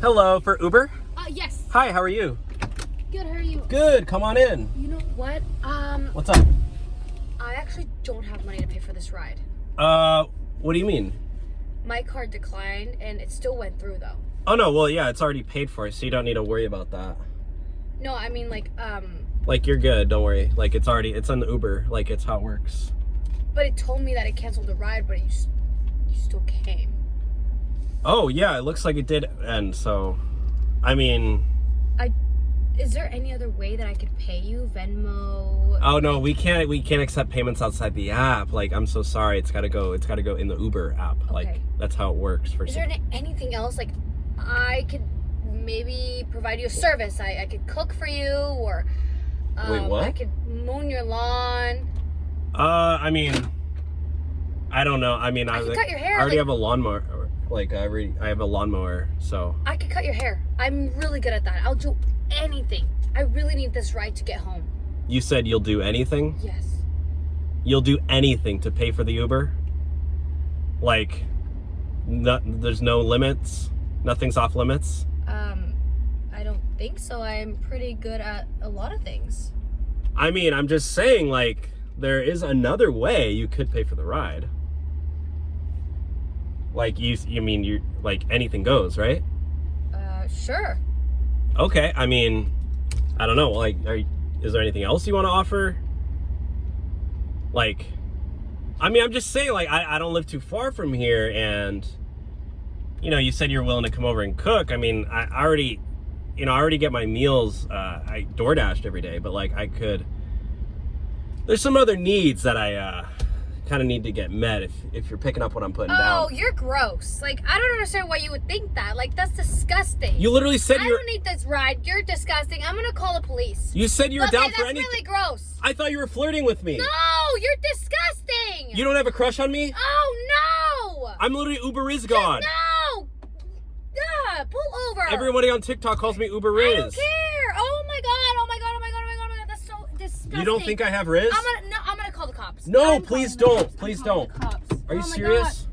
Hello, for Uber? Yes. Hi, how are you? Good, how are you? Good, come on in. You know what? What's up? I actually don't have money to pay for this ride. What do you mean? My card declined and it still went through though. Oh no, well yeah, it's already paid for, so you don't need to worry about that. No, I mean like you're good, don't worry. Like it's on the Uber, like it's how it works. But it told me that it canceled the ride, but you still came. Oh yeah, it looks like it did end, so, I mean. Is there any other way that I could pay you? Venmo? Oh no, we can't accept payments outside the app. Like, I'm so sorry, it's gotta go in the Uber app. Okay. Like, that's how it works. Is there anything else? Like, I could maybe provide you a service. I could cook for you, or wait, what? I could mow your lawn. I mean, I don't know. I mean, I could cut your hair. I already have a lawnmower. Like, I have a lawnmower, so. I could cut your hair. I'm really good at that. I'll do anything. I really need this ride to get home. You said you'll do anything? Yes. You'll do anything to pay for the Uber? Like, there's no limits? Nothing's off limits? I don't think so. I'm pretty good at a lot of things. I mean, I'm just saying, like, there is another way you could pay for the ride. Like, you mean, you're, like, anything goes, right? Sure. Okay, I mean, I don't know, like, is there anything else you want to offer? Like, I mean, I'm just saying, like, I don't live too far from here, and, you know, you said you're willing to come over and cook. I mean, I already get my meals, I DoorDashed every day, but, like, there's some other needs that I, kind of need to get met if you're picking up what I'm putting down. Oh, you're gross. Like, I don't understand why you would think that. Like, that's disgusting. You literally said I don't need this ride. You're disgusting. I'm gonna call the police. You said you were down for anything. That's really gross. I thought you were flirting with me. No, you're disgusting. You don't have a crush on me? Oh, no. I'm literally Uber Riz God. No. Pull over. Everybody on TikTok calls me Uber Riz. I don't care. Oh my god. That's so disgusting. You don't think I have Riz? I'm gonna call the cops. No, please don't. Please don't. Are you serious?